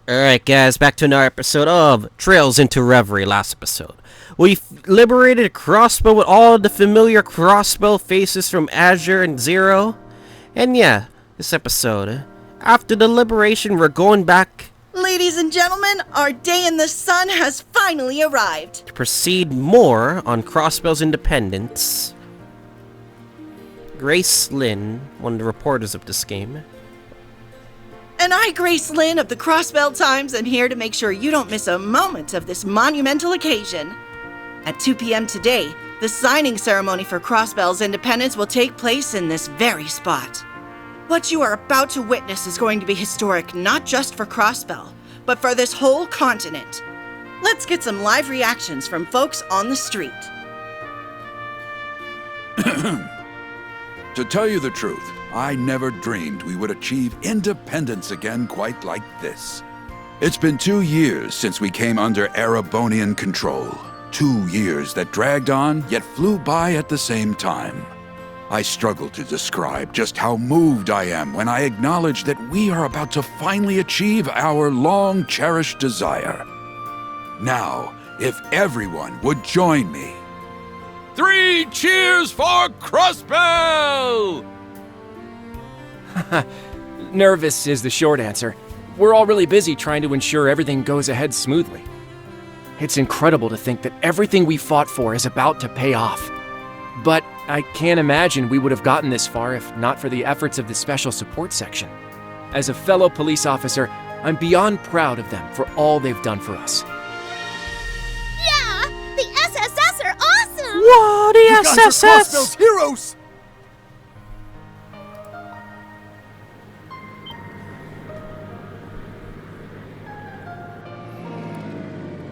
Alright guys, back to another episode of Trails into Reverie. Last episode, we liberated Crossbell with all the familiar Crossbell faces from Azure and Zero. And yeah, this episode, after the liberation, we're going back Ladies and gentlemen, our day in the sun has finally arrived. to proceed more on Crossbell's independence. Grace Lynn, one of the reporters of this game. And I, Grace Lynn of the Crossbell Times, am here to make sure you don't miss a moment of this monumental occasion. At 2 p.m. today, the signing ceremony for Crossbell's independence will take place in this very spot. What you are about to witness is going to be historic not just for Crossbell, but for this whole continent. Let's get some live reactions from folks on the street. To tell you the truth, I never dreamed we would achieve independence again quite like this. It's been 2 years since we came under Erebonian control. 2 years that dragged on, yet flew by at the same time. I struggle to describe just how moved I am when I acknowledge that we are about to finally achieve our long-cherished desire. Now, if everyone would join me. 3 cheers for Crossbell! Nervous is the short answer. We're all really busy trying to ensure everything goes ahead smoothly. It's incredible to think that everything we fought for is about to pay off. But I can't imagine we would have gotten this far if not for the efforts of the Special Support Section. As a fellow police officer, I'm beyond proud of them for all they've done for us. Yeah! The SSS are awesome! Whoa, the You guys are Crossbell's heroes!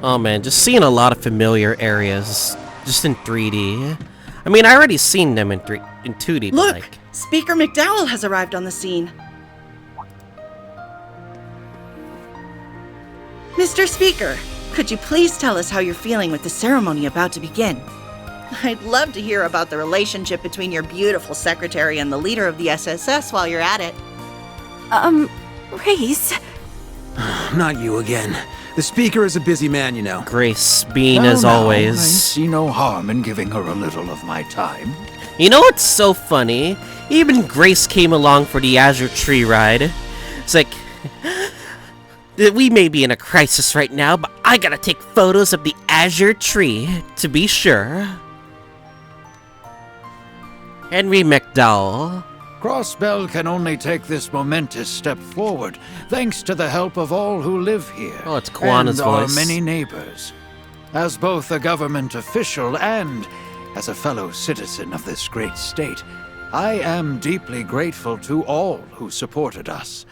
Oh man, just seeing a lot of familiar areas, just in 3D. I mean, I already seen them in 2D, but Look, like... Speaker McDowell has arrived on the scene. Mr. Speaker, could you please tell us how you're feeling with the ceremony about to begin? I'd love to hear about the relationship between your beautiful secretary and the leader of the SSS while you're at it. Grace? Not you again. The speaker is a busy man, you know. Grace Bean, Well, as now, I always. see no harm in giving her a little of my time. You know what's so funny? Even Grace came along for the Azure Tree ride. It's like... we may be in a crisis right now, but I gotta take photos of the Azure Tree, to be sure. Henry McDowell. Crossbell can only take this momentous step forward thanks to the help of all who live here. Oh, it's Kwana's and our voice. many neighbors. As both a government official and as a fellow citizen of this great state, I am deeply grateful to all who supported us.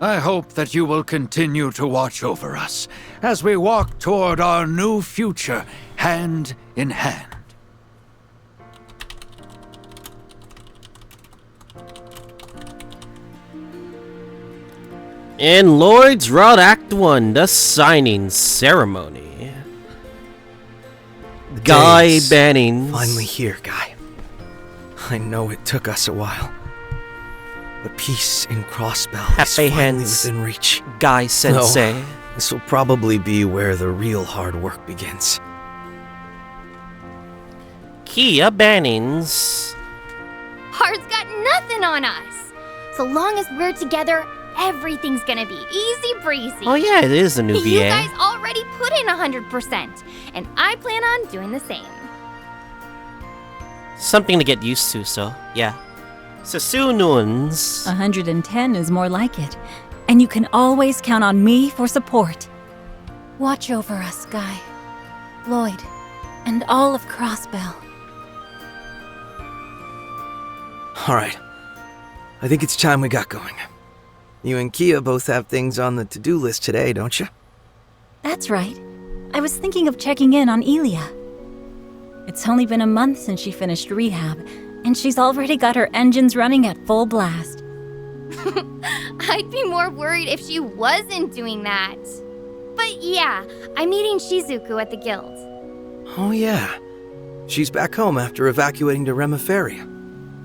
I hope that you will continue to watch over us as we walk toward our new future hand in hand. In Lloyd's Road Act 1, the signing ceremony. Guy Days Bannings. Finally here, Guy. I know it took us a while. But peace in Crossbell is Happy finally hands. within reach. Guy Sensei. This will probably be where the real hard work begins. Kia Bannings. Hard's got nothing on us. So long as we're together, everything's gonna be easy breezy. Oh yeah, it is a new You VA. guys already put in 100%, and I plan on doing the same. Something to get used to, so yeah. Sasununs. 110 is more like it. And you can always count on me for support. Watch over us, Guy, Lloyd, and all of Crossbell. Alright. I think it's time we got going. You and Kia both have things on the to-do list today, don't you? That's right. I was thinking of checking in on Elia. It's only been a month since she finished rehab, and she's already got her engines running at full blast. I'd be more worried if she wasn't doing that. But yeah, I'm meeting Shizuku at the guild. Oh yeah. She's back home after evacuating to Reverie.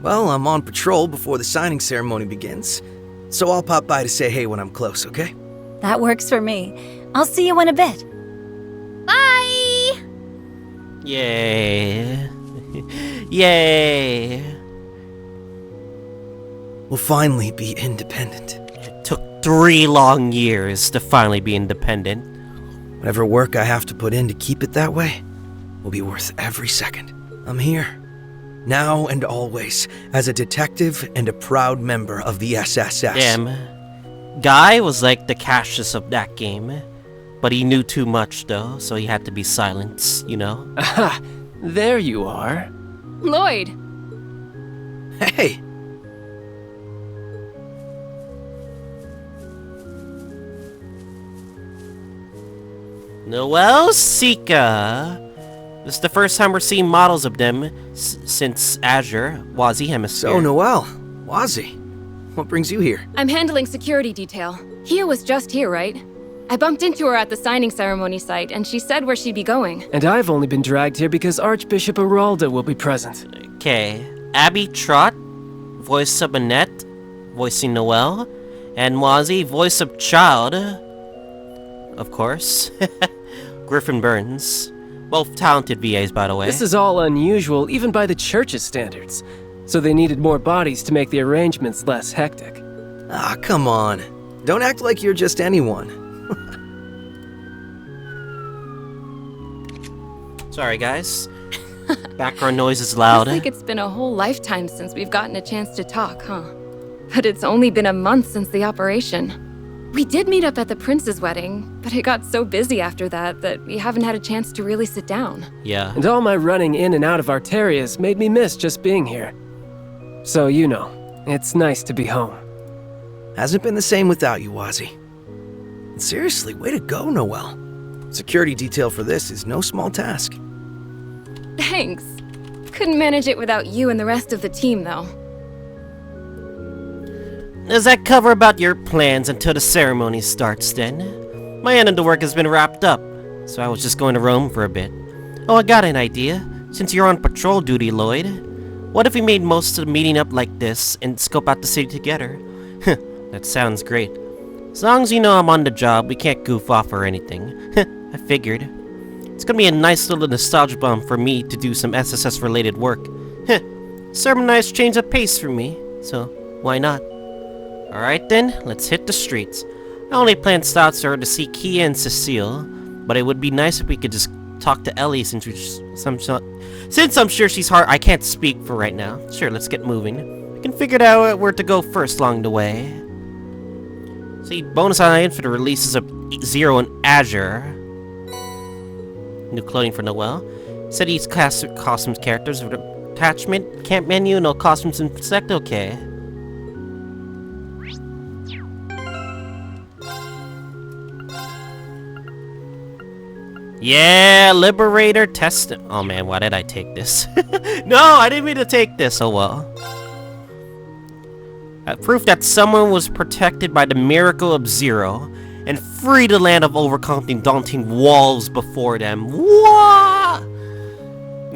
Well, I'm on patrol before the signing ceremony begins, so I'll pop by to say hey when I'm close, okay? That works for me. I'll see you in a bit. Bye! Yay. Yay. We'll finally be independent. It took 3 long years to finally be independent. Whatever work I have to put in to keep it that way will be worth every second. I'm here, now and always, as a detective and a proud member of the SSS. Damn. Guy was like the Cassius of that game. But he knew too much though, so he had to be silenced, you know? Aha! There you are. Lloyd! Hey! Noel Sika. This is the first time we're seeing models of them since Azure, Wazy Hemisphere. So, Noel, Wazy, what brings you here? I'm handling security detail. Kia was just here, right? I bumped into her at the signing ceremony site, and she said where she'd be going. And I've only been dragged here because Archbishop Aralda will be present. Okay. Abby Trott, voice of Annette, voicing Noel, and Wazy, voice of Child, of course. Griffin Burns. Both talented VAs, by the way. This is all unusual, even by the church's standards. So they needed more bodies to make the arrangements less hectic. Ah, come on. Don't act like you're just anyone. Sorry, guys. Background noise is loud. Feels like it's been a whole lifetime since we've gotten a chance to talk, huh? But it's only been a month since the operation. We did meet up at the prince's wedding, but it got so busy after that we haven't had a chance to really sit down. Yeah. And all my running in and out of Arterias made me miss just being here. So, you know, it's nice to be home. Hasn't been the same without you, Wazy. And seriously, way to go, Noel. Security detail for this is no small task. Thanks. Couldn't manage it without you and the rest of the team, though. Does that cover about your plans until the ceremony starts, then? My end of the work has been wrapped up, so I was just going to roam for a bit. Oh, I got an idea. Since you're on patrol duty, Lloyd, what if we made most of the meeting up like this and scope out the city together? That sounds great. As long as you know I'm on the job, we can't goof off or anything. I figured. It's gonna be a nice little nostalgia bomb for me to do some SSS-related work. Serve a nice change of pace for me, so why not? Alright then, let's hit the streets. I only planned stops are to see Kia and Cecile, but it would be nice if we could just talk to Ellie since I'm sure she's hard. I can't speak for right now. Sure, let's get moving. We can figure out where to go first along the way. See, bonus item for the releases of Zero and Azure. New clothing for Noel. Set these costumes characters with attachment, camp menu, no costumes in select, okay. Yeah, Liberator test. Oh man, why did I take this? No, I didn't mean to take this. Oh well. Proof that someone was protected by the miracle of Zero and freed the land of overcoming daunting walls before them. What?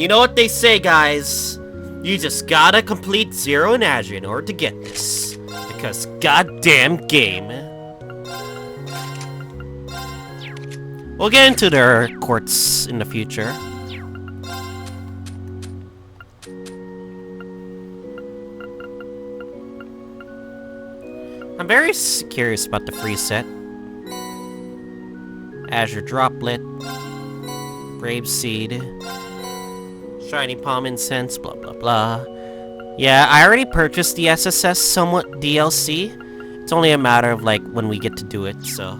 You know what they say, guys? You just gotta complete Zero and Azure in order to get this. Because goddamn game. We'll get into their courts in the future. I'm very curious about the free set. Azure Droplet, Brave Seed, Shiny Palm Incense, blah blah blah. Yeah, I already purchased the SSS somewhat DLC. It's only a matter of like when we get to do it, so.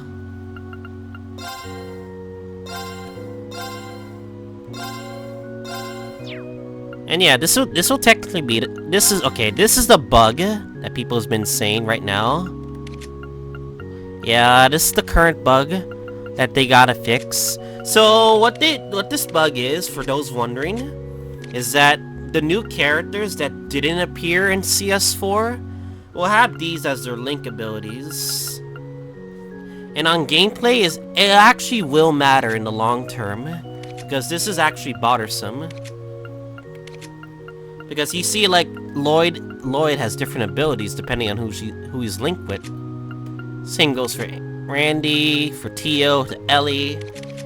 And yeah, this will technically be this is the bug that people has been saying right now. Yeah, this is the current bug that they gotta fix. So what this bug is, for those wondering, is that the new characters that didn't appear in CS4 will have these as their link abilities. And on gameplay, it actually will matter in the long term, because this is actually bothersome. Because you see, like, Lloyd has different abilities depending on who he's linked with. Same goes for Randy, for Tio, to Ellie.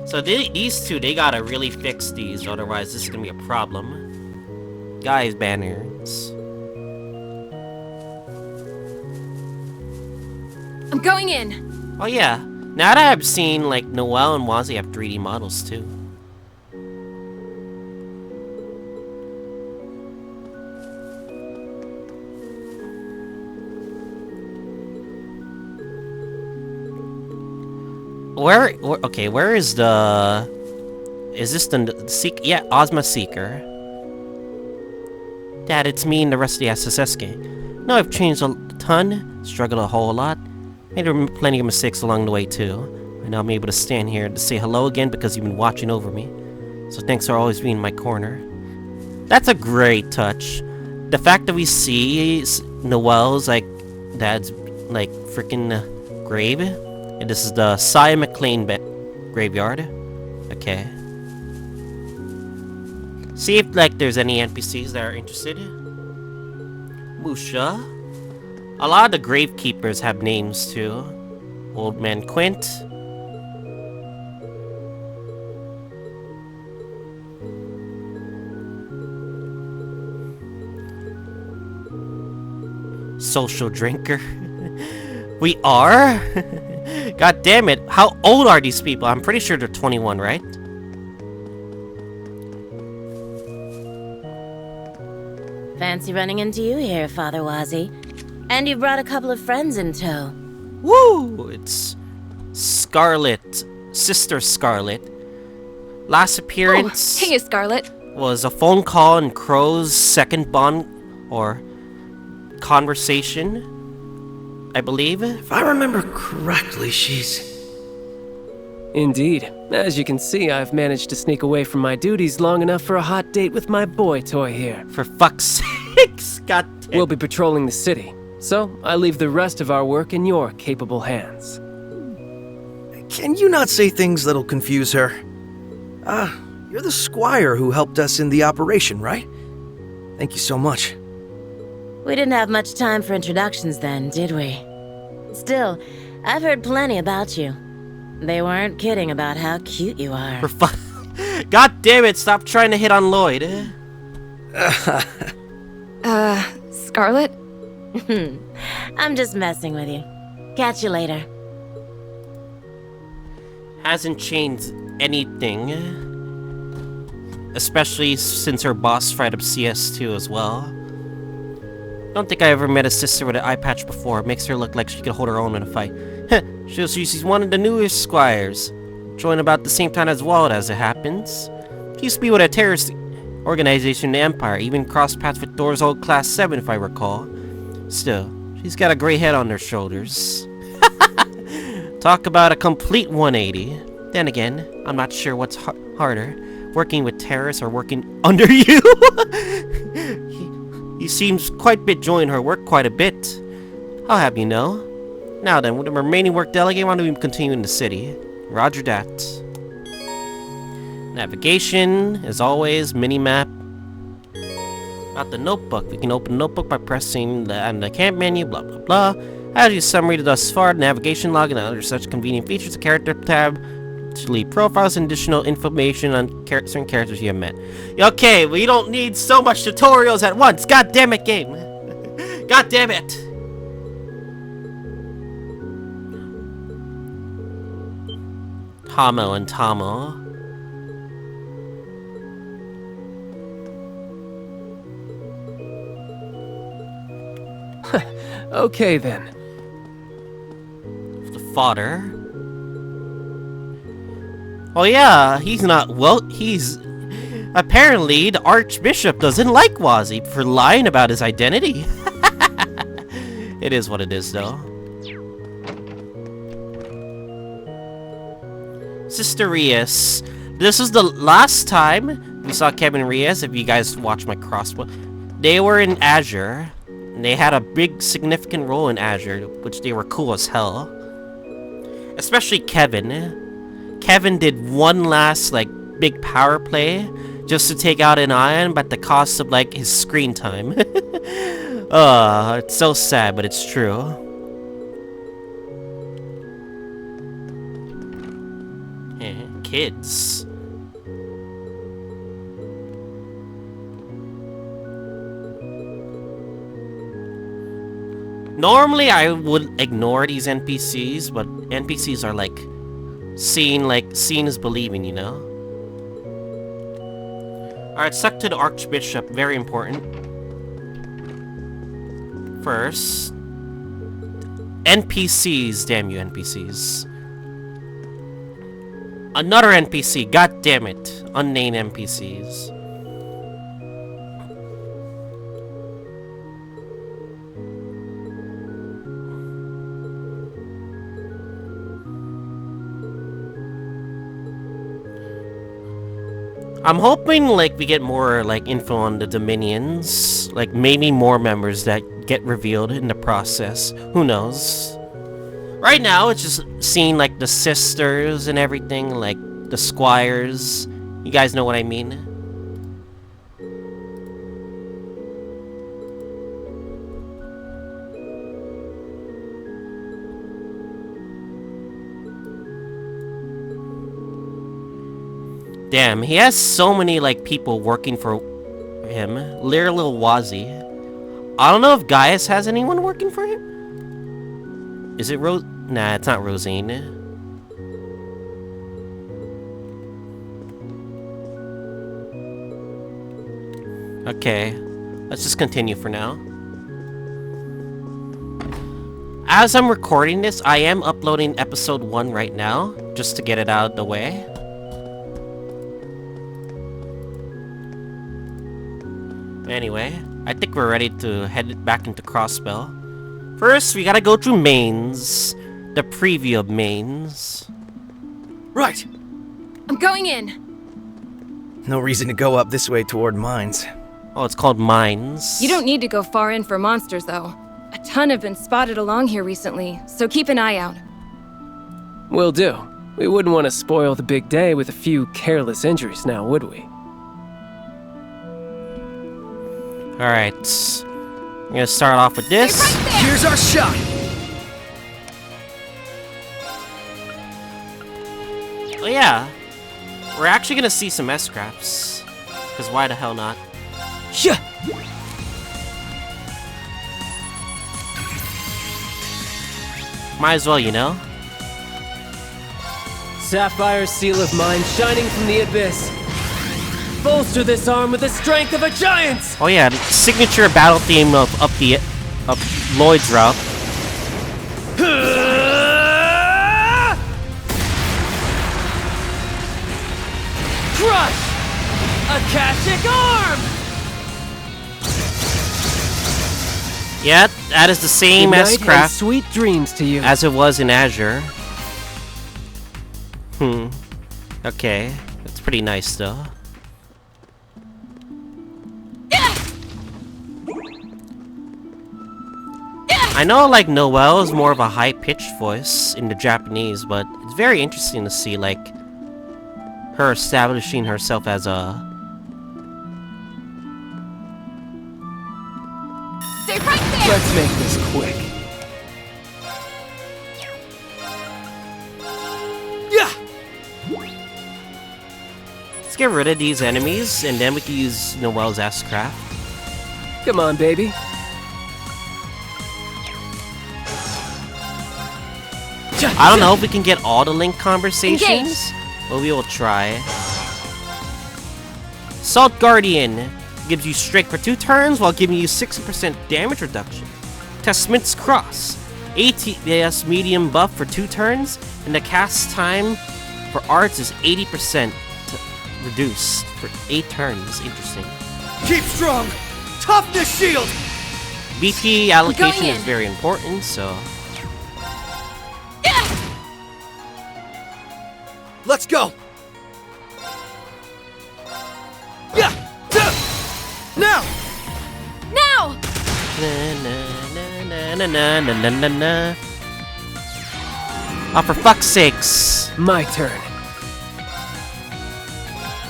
So these two, they gotta really fix these, otherwise this is gonna be a problem. Guys, banners. I'm going in. Oh yeah, now that I've seen like Noel and Wazy have 3D models too. Okay, where is the... Is this the Seeker? Yeah, Ozma Seeker. Dad, it's me and the rest of the SSS gang. No, I've changed a ton, struggled a whole lot, made plenty of mistakes along the way too. And now I'm able to stand here to say hello again because you've been watching over me. So thanks for always being in my corner. That's a great touch. The fact that we see Noel's, like, dad's, like, freaking grave. And this is the Cy McLean graveyard. Okay. See if, like, there's any NPCs that are interested. Musha. A lot of the gravekeepers have names too. Old Man Quint. Social drinker. We are? God damn it. How old are these people? I'm pretty sure they're 21, right? Fancy running into you here, Father Wazy. And you brought a couple of friends in tow. Woo! It's Scarlet. Sister Scarlet. Last appearance... Oh, hey, Scarlet. ...was a phone call in Crow's second bond... or... conversation... I believe. If I remember correctly, she's... Indeed. As you can see, I've managed to sneak away from my duties long enough for a hot date with my boy toy here. For fuck's sakes, god damn. We'll be patrolling the city, so I leave the rest of our work in your capable hands. Can you not say things that'll confuse her? You're the squire who helped us in the operation, right? Thank you so much. We didn't have much time for introductions then, did we? Still, I've heard plenty about you. They weren't kidding about how cute you are. For fuck. God damn it, stop trying to hit on Lloyd. Scarlet? I'm just messing with you. Catch you later. Hasn't changed anything. Especially since her boss fight up CS2 as well. Don't think I ever met a sister with an eye patch before. It makes her look like she could hold her own in a fight. She's one of the newest squires. Joined about the same time as Walt, as it happens. She used to be with a terrorist organization in the Empire. Even crossed paths with Thor's old Class 7, if I recall. Still, she's got a gray head on her shoulders. Talk about a complete 180. Then again, I'm not sure what's harder. Working with terrorists or working under you? He seems quite bit enjoying her work quite a bit. I'll have you know. Now then, with the remaining work delegate, why don't we continue in the city? Roger that. Navigation, as always, mini-map. About the notebook, we can open the notebook by pressing the camp menu, blah blah blah. As you summary thus far, navigation log and other such convenient features, the character tab to leave profiles and additional information on certain characters you have met. Okay, we don't need so much tutorials at once. God damn it, game. God damn it. Tomo and Tomo. Okay then. The fodder. Oh yeah, he's not, well, he's... Apparently, the Archbishop doesn't like Wazy for lying about his identity. It is what it is, though. Sister Reyes. This is the last time we saw Kevin Reyes, if you guys watch my Crossbell. They were in Azure. And they had a big, significant role in Azure, which they were cool as hell. Especially Kevin. Kevin did one last, like, big power play just to take out an Ion, but at the cost of, like, his screen time. It's so sad, but it's true. Kids. Normally I would ignore these NPCs, but NPCs are like seeing is believing, you know? Alright, suck to the Archbishop, very important. First, NPCs, damn you NPCs. Another NPC, god damn it. Unnamed NPCs. I'm hoping like we get more like info on the Dominions, like maybe more members that get revealed in the process. Who knows? Right now it's just seeing like the sisters and everything, like the squires. You guys know what I mean? Damn, he has so many like people working for him. Little Wazy. I don't know if Gaius has anyone working for him. Is it Rose? Nah, it's not Rosine. Okay, let's just continue for now. As I'm recording this, I am uploading episode 1 right now, just to get it out of the way. Anyway, I think we're ready to head back into Crossbell. First, we gotta go through Mains. The preview of Mains. Right! I'm going in. No reason to go up this way toward mines. Oh, it's called Mines. You don't need to go far in for monsters, though. A ton have been spotted along here recently, so keep an eye out. Will do. We wouldn't want to spoil the big day with a few careless injuries now, would we? Alright. I'm gonna start off with this. Right Here's our shot! Oh yeah. We're actually gonna see some S-Scraps. Because why the hell not? Yeah. Might as well, you know? Sapphire's seal of mine shining from the abyss. Bolster this arm with the strength of a giant! Oh yeah, the signature battle theme of Lloyd's route. Crush! Akashic arm! Yeah, that is the same Good night and S-Craft sweet dreams to you. as it was in Azure. Okay, that's pretty nice though. I know like Noel is more of a high-pitched voice in the Japanese, but it's very interesting to see like her establishing herself as a... Stay right there! Let's make this quick. Yeah! Let's get rid of these enemies, and then we can use Noel's S-Craft. Come on, baby. I don't know if we can get all the Link conversations, but we will try. Salt Guardian gives you strength for 2 turns while giving you 60% damage reduction. Testment's Cross, ATS medium buff for 2 turns, and the cast time for arts is 80% reduced for 8 turns. Interesting. Keep strong! Toughness shield! BP allocation is very important, so... Let's go! Yeah! Now! Now! Na. Oh, for fuck's sakes! My turn.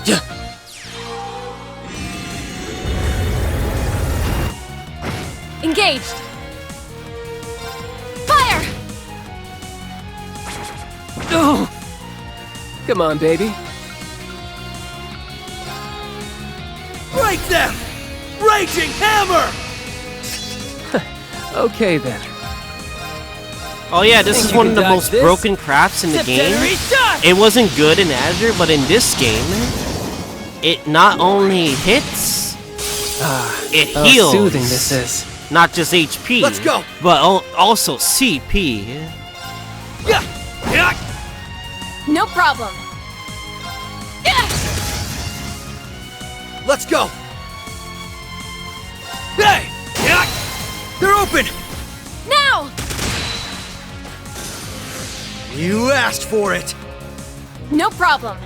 Yeah! Engaged! Fire! Oh! Come on, baby. Break them! Raging hammer! Okay then. Oh yeah, this Think is you one can of the dodge most this? broken crafts in the game. Shot! It wasn't good in Azure, but in this game, it not only hits, it How heals. soothing this is. Not just HP. Let's go. But also CP. Yeah! Yeah! No problem. Let's go! Hey! Yeah! They're open! Now! You asked for it! No problem.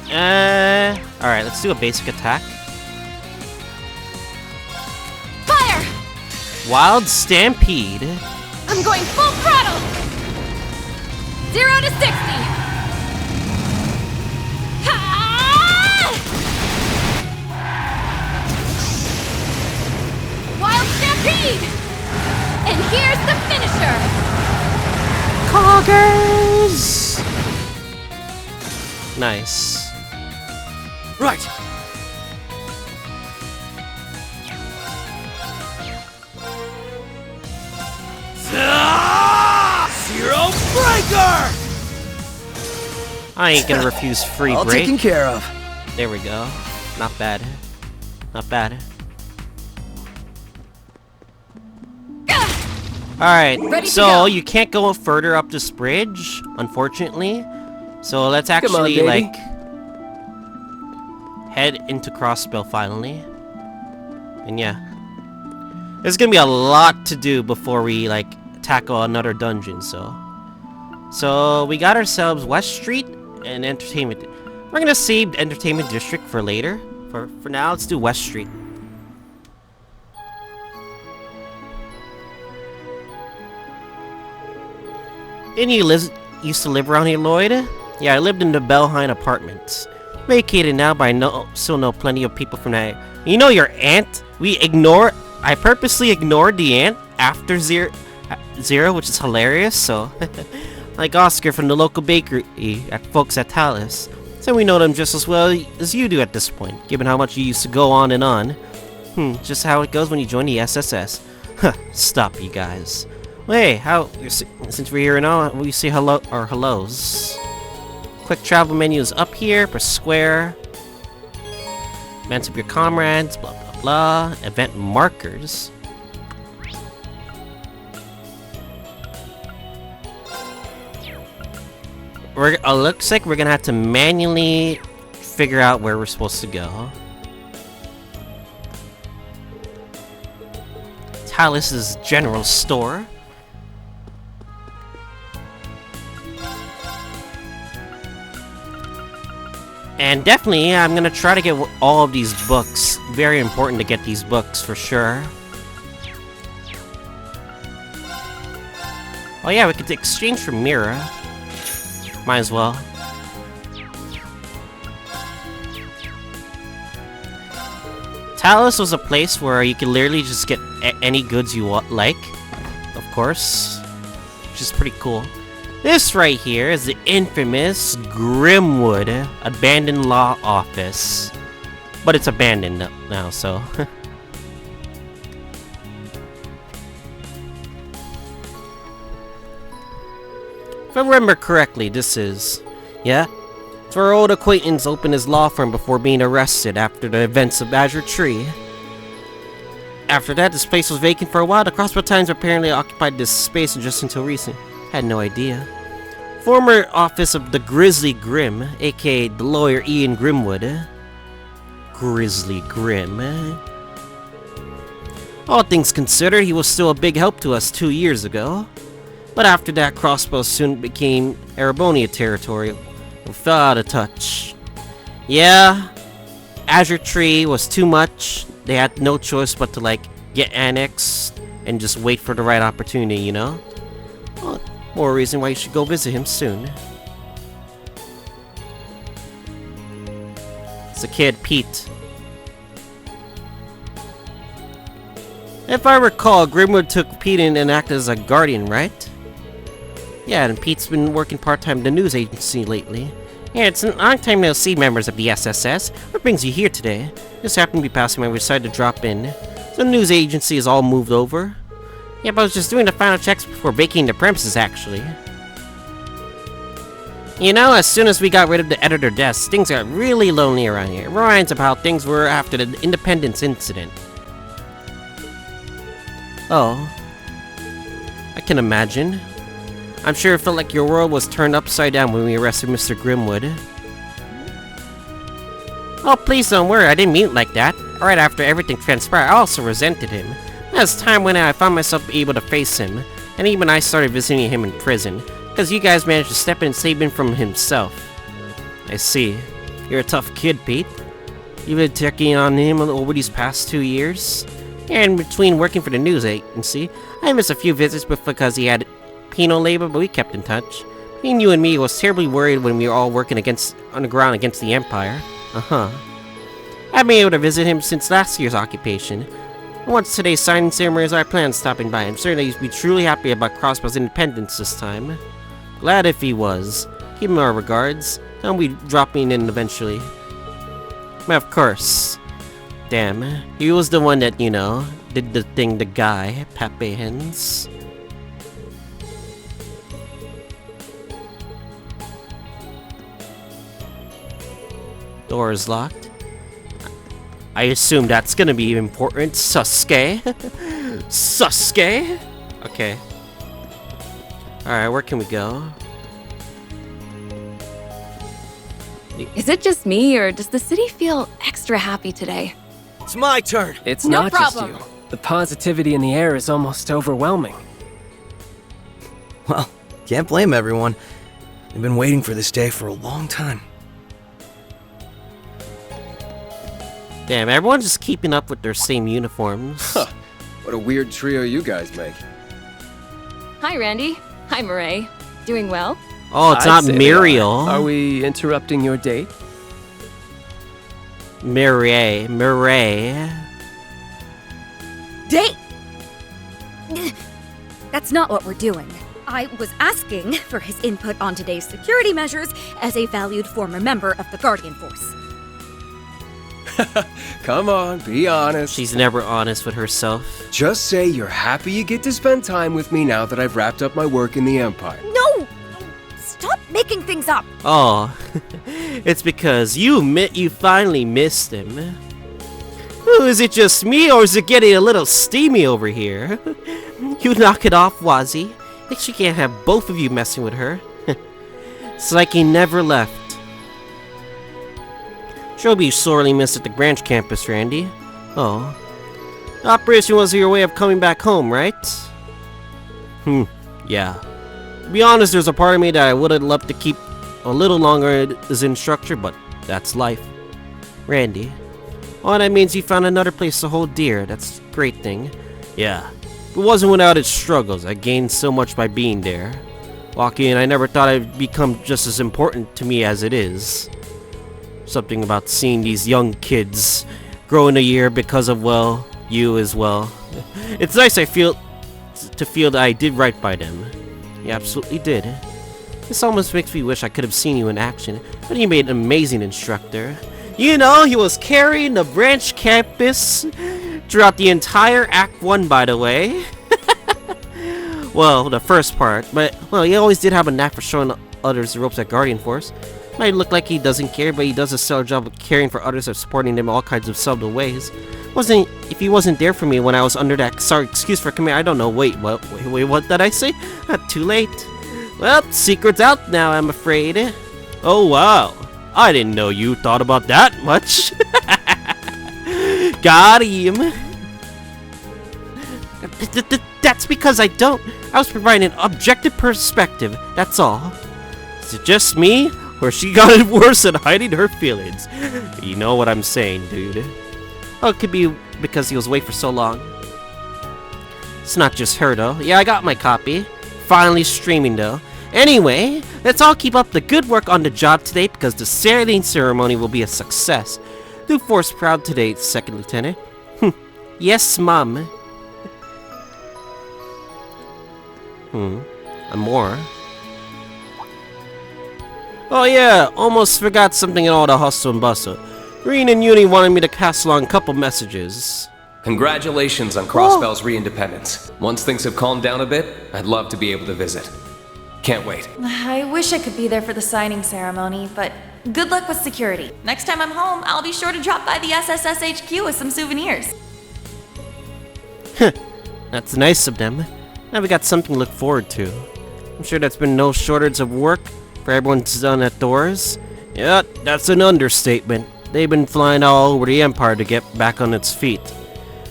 Alright, let's do a basic attack. Fire! Wild Stampede. I'm going full throttle! 0 to 60! Ha! Wild Stampede! And here's the finisher! Coggers! Nice. Right! Zero Breaker! I ain't gonna refuse free All break. taken care of. There we go. Not bad. Not bad. Alright, Ready to so go. you can't go further up this bridge, unfortunately. So let's Come on, actually, baby. like, head into Crossbell finally. And yeah. There's gonna be a lot to do before we, like, tackle another dungeon, so. So, we got ourselves West Street and Entertainment. We're gonna save Entertainment District for later. For now, let's do West Street. Didn't you used to live around here, Lloyd? Yeah, I lived in the Bellhine Apartments. Vacated now, but I still know plenty of people from that. You know your aunt? I purposely ignored the aunt after Zero, which is hilarious, so... like Oscar from the local bakery at folks at Talus. So we know them just as well as you do at this point, given how much you used to go on and on. Just how it goes when you join the SSS. Huh, stop you guys. Hey, since we're here and all, we say hello or hellos. Quick travel menu is up here, press square. Events of your comrades, blah blah blah. Event markers. Looks like we're gonna have to manually figure out where we're supposed to go. Talus's general store. And definitely, I'm gonna try to get all of these books. Very important to get these books for sure. Oh yeah, we could exchange for Mira. Might as well. Talus was a place where you could literally just get any goods you like, of course, which is pretty cool. This right here is the infamous Grimwood Abandoned Law Office. But it's abandoned now, so... If I remember correctly, this is... Yeah? It's where our old acquaintance opened his law firm before being arrested after the events of Azure Tree. After that, this place was vacant for a while. The Crossbell Times apparently occupied this space just until recent. Had no idea. Former office of the Grizzly Grim, aka the lawyer Ian Grimwood. Grizzly Grim. All things considered, he was still a big help to us 2 years ago. But after that, Crossbell soon became Erebonia territory. We fell out of touch. Yeah, Azure Tree was too much. They had no choice but to, like, get annexed and just wait for the right opportunity, you know? Well, more reason why you should go visit him soon. It's a kid, Pete. If I recall, Grimwood took Pete in and acted as a guardian, right? Yeah, and Pete's been working part-time at the news agency lately. Yeah, it's a long time no see, members of the SSS. What brings you here today? Just happened to be passing by, we decided to drop in. The news agency is all moved over. Yeah, but I was just doing the final checks before vacating the premises, actually. You know, as soon as we got rid of the editor desk, things got really lonely around here. It reminds of how things were after the Independence incident. Oh. I can imagine. I'm sure it felt like your world was turned upside down when we arrested Mr. Grimwood. Oh, please don't worry, I didn't mean it like that. Right after everything transpired, I also resented him. As time went on, I found myself able to face him, and even I started visiting him in prison, because you guys managed to step in and save him from himself. I see. You're a tough kid, Pete. You've been checking on him over these past 2 years? Yeah, in between working for the news agency, I missed a few visits because he had penal labor, but we kept in touch. Between you and me, was terribly worried when we were all working underground against the Empire. Uh-huh. I've been able to visit him since last year's occupation. Once today's signing ceremony is, I plan on stopping by. I'm certain that he'd be truly happy about Crossbell's independence this time. Glad if he was. Give him our regards. Tell him we'd drop in eventually. Well, of course. Damn. He was the one that, you know, did the thing the guy, Pepe Hens. Door is locked. I assume that's gonna be important. Sasuke? Sasuke? Okay. Alright, where can we go? Is it just me, or does the city feel extra happy today? It's my turn. It's No not problem. just you. The positivity in the air is almost overwhelming. Well, can't blame everyone. They've been waiting for this day for a long time. Damn, everyone's just keeping up with their same uniforms. Huh. What a weird trio you guys make. Hi, Randy. Hi, Murray. Doing well? Oh, it's I'd not say they Muriel. Are we interrupting your date? Murray. Date! That's not what we're doing. I was asking for his input on today's security measures as a valued former member of the Guardian Force. Come on, be honest. She's never honest with herself. Just say you're happy you get to spend time with me now that I've wrapped up my work in the Empire. No! Stop making things up! Oh, it's because you finally missed him. Ooh, is it just me, or is it getting a little steamy over here? You knock it off, Wazy. I think she can't have both of you messing with her. It's like he never left. She'll be sorely missed at the branch campus, Randy. Oh. The operation was your way of coming back home, right? Yeah. To be honest, there's a part of me that I would have loved to keep a little longer as instructor, but that's life. Randy. Oh, that means you found another place to hold dear. That's a great thing. Yeah. It wasn't without its struggles. I gained so much by being there. Walking in, I never thought I'd become just as important to me as it is. Something about seeing these young kids grow in a year because of, well, you as well. It's nice to feel that I did right by them. You absolutely did. This almost makes me wish I could have seen you in action, but you made an amazing instructor. You know, he was carrying the branch campus throughout the entire Act 1, by the way. Well, the first part, but, well, he always did have a knack for showing others the ropes at Guardian Force. Might look like he doesn't care, but he does a stellar job of caring for others and supporting them in all kinds of subtle ways. If he wasn't there for me when I was under that, sorry, excuse for coming, I don't know, wait, what did I say? Too late. Well, secret's out now, I'm afraid. Oh, wow. I didn't know you thought about that much. Got him. That's because I don't. I was providing an objective perspective, that's all. Is it just me? Or she got it worse at hiding her feelings. You know what I'm saying, dude. Oh, it could be because he was away for so long. It's not just her, though. Yeah, I got my copy. Finally streaming, though. Anyway, let's all keep up the good work on the job today because the signing ceremony will be a success. Do Force proud today, Second Lieutenant. Yes, Mom. And more. Oh yeah, almost forgot something in all the hustle and bustle. Green and Uni wanted me to pass along a couple messages. Congratulations on Crossbell's re-independence. Once things have calmed down a bit, I'd love to be able to visit. Can't wait. I wish I could be there for the signing ceremony, but good luck with security. Next time I'm home, I'll be sure to drop by the SSS HQ with some souvenirs. That's nice of them. Now we got something to look forward to. I'm sure that's been no shortage of work for everyone's done at doors. Yeah, that's an understatement. They've been flying all over the Empire to get back on its feet.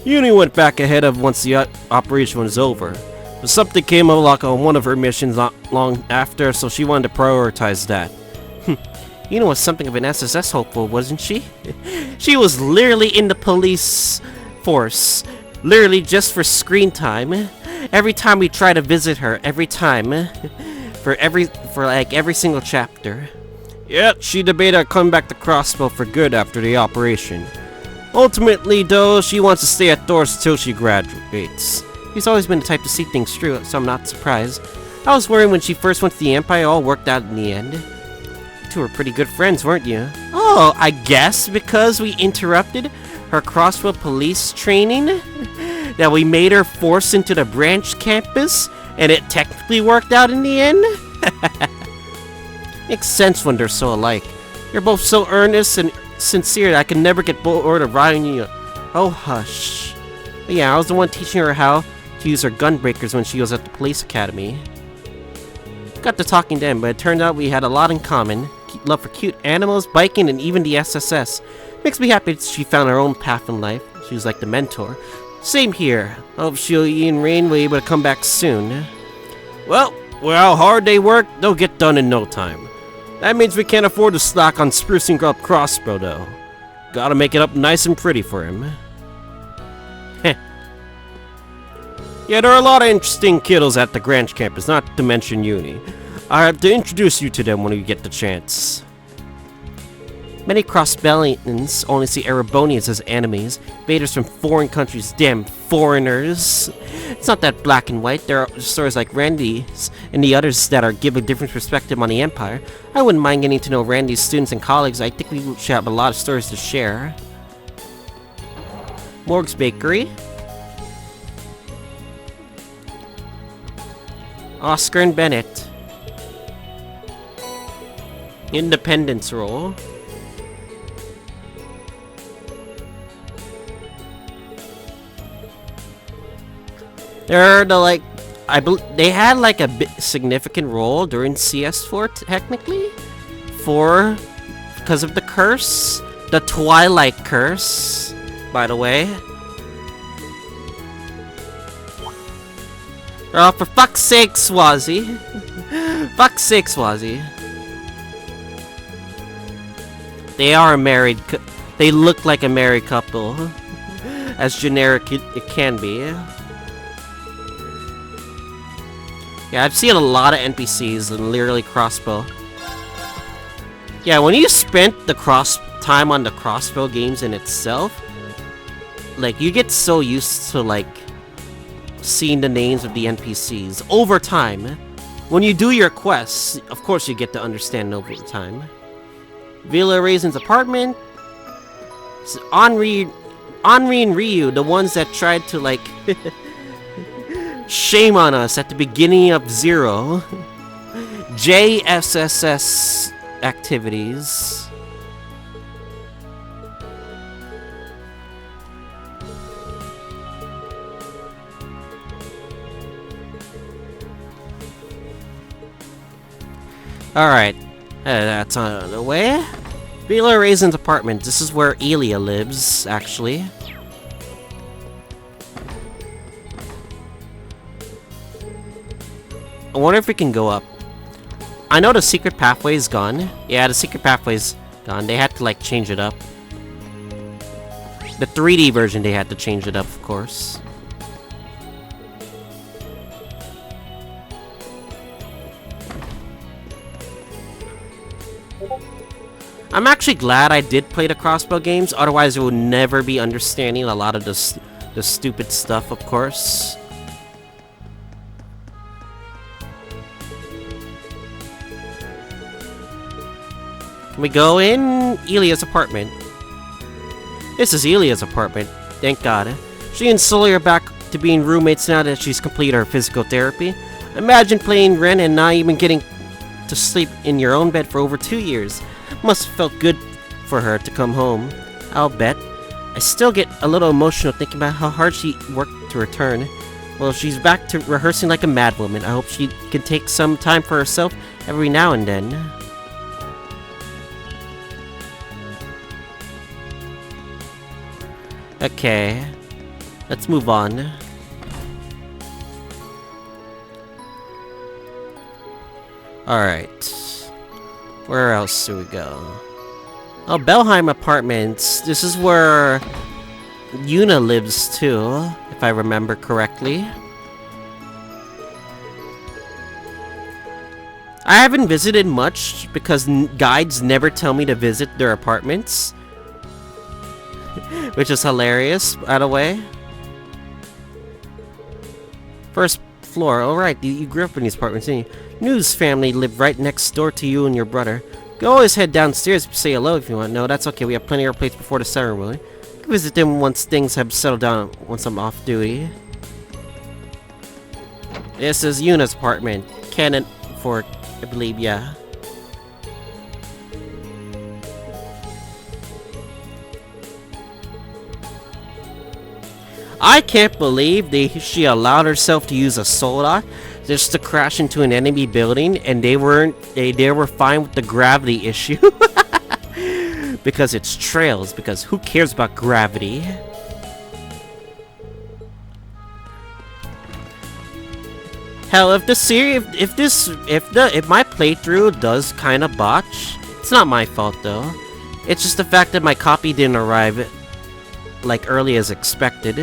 Uni went back ahead of once the operation was over. But something came up on one of her missions not long after, so she wanted to prioritize that. Uni was something of an SSS hopeful, wasn't she? She was literally in the police force, literally just for screen time. Every time we try to visit her, every time, for every single chapter. Yep, she debated coming back to Crossbell for good after the operation. Ultimately, though, she wants to stay at doors till she graduates. She's always been the type to see things through, so I'm not surprised. I was worried when she first went to the Empire, it all worked out in the end. You two were pretty good friends, weren't you? Oh, I guess because we interrupted her Crossbell police training? That we made her force into the branch campus, and it technically worked out in the end? Makes sense when they're so alike. You're both so earnest and sincere that I can never get bored of riding you. Oh, hush. But yeah, I was the one teaching her how to use her gun breakers when she was at the police academy. Got to talking to him, but it turned out we had a lot in common. Love for cute animals, biking, and even the SSS. Makes me happy that she found her own path in life. She was like the mentor. Same here. I hope she and Rain will be able to come back soon. Well, how hard they work, they'll get done in no time. That means we can't afford to slack on sprucing up Crossbell, though. Gotta make it up nice and pretty for him. Heh. Yeah, there are a lot of interesting kiddos at the Grange campus, not to mention Uni. I have to introduce you to them when we get the chance. Many Crossbellians only see Erebonians as enemies, invaders from foreign countries, damn foreigners. It's not that black and white. There are stories like Randy's and the others that are give a different perspective on the Empire. I wouldn't mind getting to know Randy's students and colleagues. I think we should have a lot of stories to share. Morg's Bakery. Oscar and Bennett. Independence Roll. They're the they had like a bit significant role during CS4 technically, because of the curse, the Twilight Curse, by the way. Oh, for fuck's sake, Wazy. Fuck's sake, Wazy. They are a married. They look like a married couple, as generic it can be. Yeah, I've seen a lot of NPCs in literally Crossbell. Yeah, when you spent the time on the Crossbell games in itself, like, you get so used to, like, seeing the names of the NPCs over time. When you do your quests, of course you get to understand over time. Villa Raisin's apartment. Henri and Ryu, the ones that tried to, like... shame on us at the beginning of Zero. JSSS activities. Alright, that's on the way. Villa Raisin's apartment. This is where Elia lives, actually. I wonder if we can go up. I know the secret pathway is gone. Yeah, the secret pathway's gone. They had to, like, change it up. The 3D version, they had to change it up, of course. I'm actually glad I did play the Crossbell games, otherwise I would never be understanding a lot of the stupid stuff, of course. We go in Elia's apartment. This is Elia's apartment. Thank God. She and Sully are back to being roommates now that she's completed her physical therapy. Imagine playing Ren and not even getting to sleep in your own bed for over 2 years. Must have felt good for her to come home. I'll bet. I still get a little emotional thinking about how hard she worked to return. Well, she's back to rehearsing like a madwoman. I hope she can take some time for herself every now and then. Okay. Let's move on. Alright. Where else do we go? Oh, Belheim Apartments. This is where Yuna lives too, if I remember correctly. I haven't visited much because guides never tell me to visit their apartments. Which is hilarious, by the way. First floor. Alright, you grew up in these apartments, didn't you? News family live right next door to you and your brother. You can always head downstairs to say hello if you want. No, that's okay. We have plenty of plates before the ceremony. You can visit them once things have settled down, once I'm off duty. This is Yuna's apartment. Canon for, I believe, yeah. I can't believe she allowed herself to use a soda just to crash into an enemy building, and they were fine with the gravity issue. Because it's trails, because who cares about gravity? Hell, if the series, if my playthrough does kind of botch, it's not my fault though. It's just the fact that my copy didn't arrive like early as expected.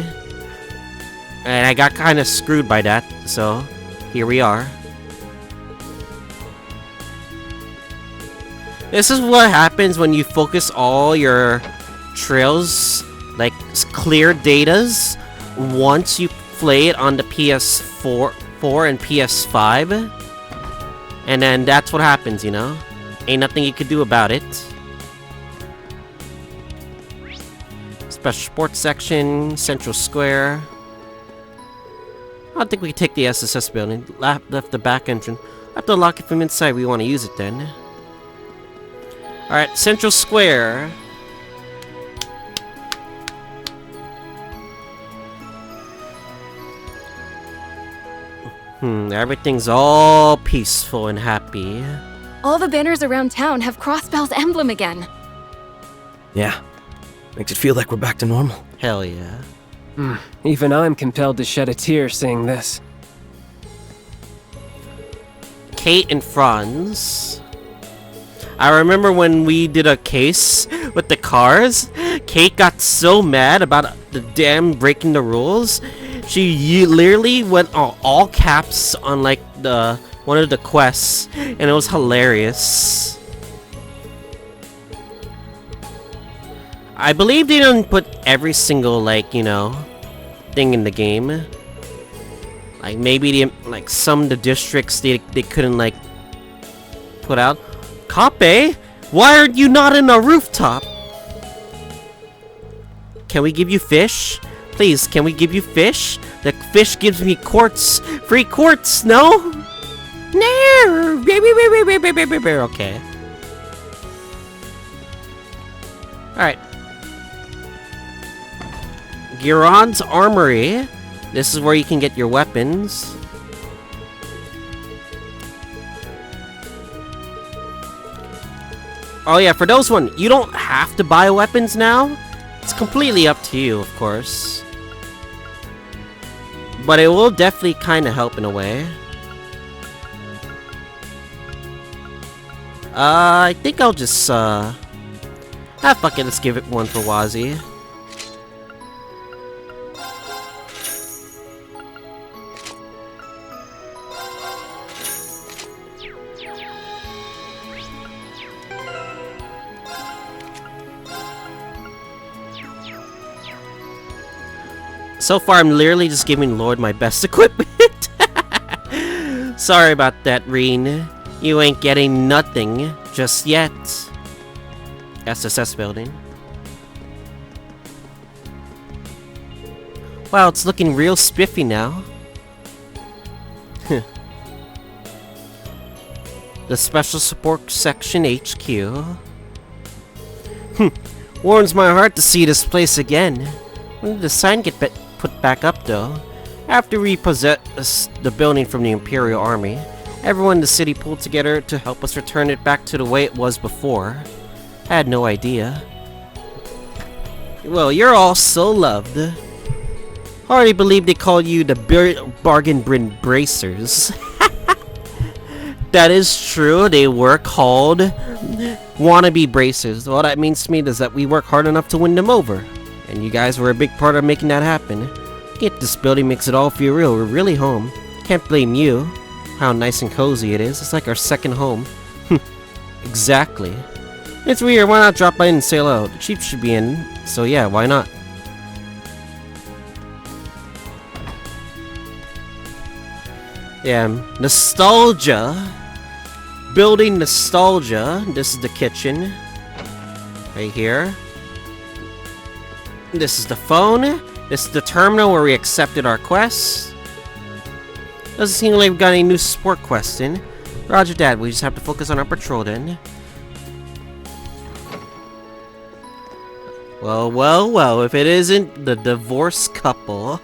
And I got kind of screwed by that, so here we are. This is what happens when you focus all your trails, like clear datas, once you play it on the PS4 and PS5. And then that's what happens, you know? Ain't nothing you could do about it. Special sports section, Central Square. I don't think we can take the SSS building. Left the back entrance. I have to lock it from inside. We want to use it then. Alright, Central Square. Everything's all peaceful and happy. All the banners around town have Crossbell's emblem again. Yeah. Makes it feel like we're back to normal. Hell yeah. Even I'm compelled to shed a tear seeing this. Kate and Franz. I remember when we did a case with the cars, Kate got so mad about the damn breaking the rules. She literally went all caps on like one of the quests, and it was hilarious. I believe they didn't put every single, like, you know, thing in the game. Like, maybe like some of the districts they couldn't, like, put out. Kape? Why are you not in a rooftop? Can we give you fish? Please, can we give you fish? The fish gives me quartz. Free quartz, no? No! Okay. Alright. Giron's Armory. This is where you can get your weapons. Oh yeah, for those one, you don't have to buy weapons now. It's completely up to you, of course. But it will definitely kind of help in a way. I think I'll just, fuck it, let's give it one for Wazy. So far, I'm literally just giving Lord my best equipment. Sorry about that, Reen. You ain't getting nothing just yet. SSS building. Wow, it's looking real spiffy now. The Special Support Section HQ. Warms my heart to see this place again. When did the sign get put back up though? After we possessed the building from the Imperial Army, everyone in the city pulled together to help us return it back to the way it was before. I had no idea. Well, you're all so loved. Hardly believe they call you the bargain bin bracers. That is true, they were called wannabe bracers. All that means to me is that we work hard enough to win them over. And you guys were a big part of making that happen. Get this building makes it all feel real. We're really home. Can't blame you. How nice and cozy it is. It's like our second home. Exactly. It's weird, why not drop by and say hello? The Chief should be in, so yeah, why not? Yeah, nostalgia. Building nostalgia. This is the kitchen. Right here. This is the phone. This is the terminal where we accepted our quests. Doesn't seem like we've got any new support quests in. Roger that, we just have to focus on our patrol then. Well, if it isn't the divorced couple.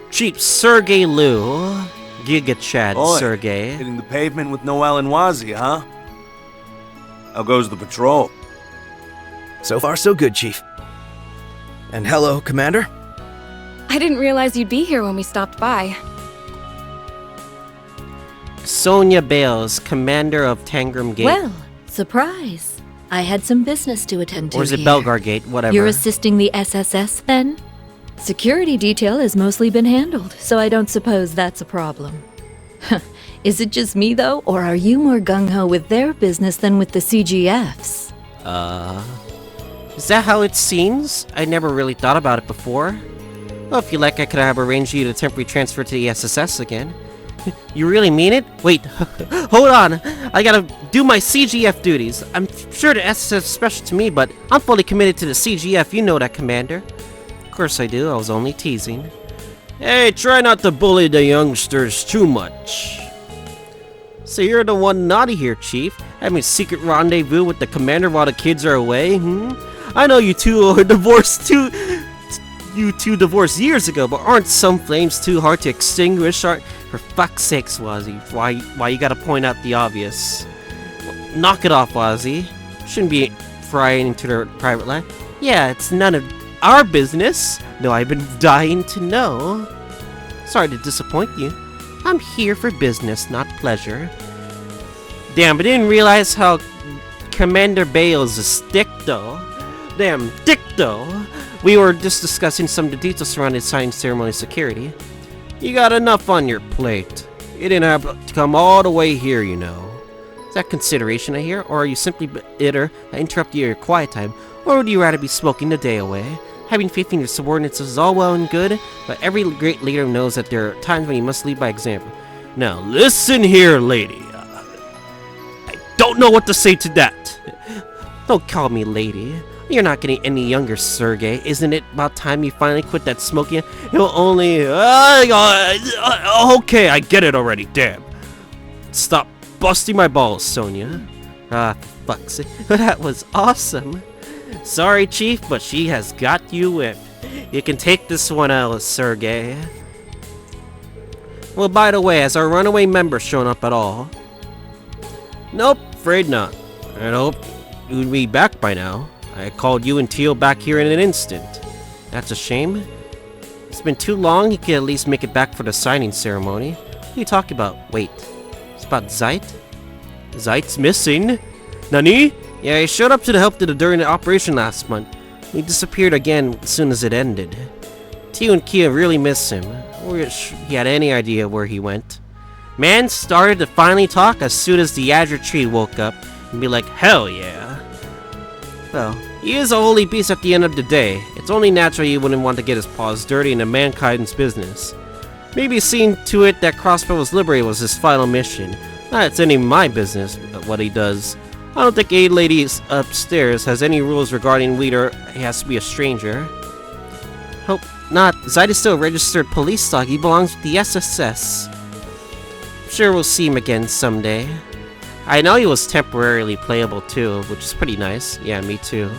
Cheap Sergey Liu. Giga Chad Sergey. Hitting the pavement with Noel and Wazy, huh? How goes the patrol? So far, so good, Chief. And hello, Commander. I didn't realize you'd be here when we stopped by. Sonia Bales, Commander of Tangram Gate. Well, surprise. I had some business to attend to. Or is it here. Belgar Gate? Whatever. You're assisting the SSS then? Security detail has mostly been handled, so I don't suppose that's a problem. Is it just me though, or are you more gung-ho with their business than with the CGFs? Is that how it seems? I never really thought about it before. Well, if you like, I could have arranged you to temporarily transfer to the SSS again. You really mean it? Wait, hold on. I gotta do my CGF duties. I'm sure the SSS is special to me, but I'm fully committed to the CGF. You know that, Commander. Of course I do. I was only teasing. Hey, try not to bully the youngsters too much. So you're the one naughty here, Chief. Having a secret rendezvous with the Commander while the kids are away, I know you two are divorced too. You two divorced years ago, but aren't some flames too hard to extinguish? For fuck's sakes, Wazy. Why you gotta point out the obvious? Knock it off, Wazy. Shouldn't be prying into their private life. Yeah, it's none of our business. No, I've been dying to know. Sorry to disappoint you. I'm here for business, not pleasure. Damn, I didn't realize how Commander Bales is thick though. Damn, thick though. We were just discussing some of the details surrounding signing ceremony security. You got enough on your plate. You didn't have to come all the way here, you know. Is that consideration I hear, or are you simply bitter I interrupted your quiet time, or would you rather be smoking the day away? Having faith in your subordinates is all well and good, but every great leader knows that there are times when you must lead by example. Now listen here, lady. I don't know what to say to that. Don't call me lady. You're not getting any younger, Sergey. Isn't it about time you finally quit that smoking? You'll only... okay, I get it already, damn. Stop busting my balls, Sonia. For fuck's sake. That was awesome. Sorry, Chief, but she has got you whipped. You can take this one out, Sergey. Well, by the way, has our runaway member shown up at all? Nope, afraid not. I hoped you'd be back by now. I called you and Teal back here in an instant. That's a shame. It's been too long, he could at least make it back for the signing ceremony. What are you talking about? Wait, it's about Zeit? Zeit's missing? Nani? Yeah, he showed up to the help during the operation last month. He disappeared again as soon as it ended. Teal and Kia really miss him. I wish he had any idea where he went. Man started to finally talk as soon as the Azure tree woke up and be like, hell yeah. Well, he is a holy beast at the end of the day. It's only natural he wouldn't want to get his paws dirty into mankind's business. Maybe seeing to it that Crossbell was liberated was his final mission. Not it's any of my business what he does. I don't think a lady upstairs has any rules regarding leader. He has to be a stranger. Hope not. Zide is still a registered police dog. He belongs with the SSS. I'm sure we'll see him again someday. I know he was temporarily playable too, which is pretty nice. Yeah, me too.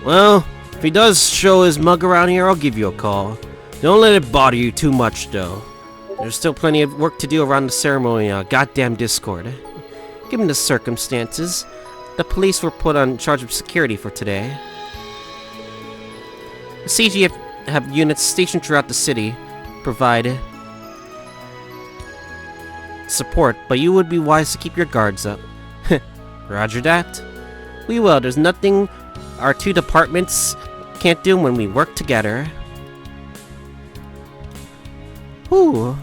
Well, if he does show his mug around here, I'll give you a call. Don't let it bother you too much, though. There's still plenty of work to do around the ceremony on goddamn Discord. Given the circumstances, the police were put on charge of security for today. The CG have units stationed throughout the city, provide support, but you would be wise to keep your guards up. Roger that. We will. There's nothing our two departments can't do when we work together. Whew.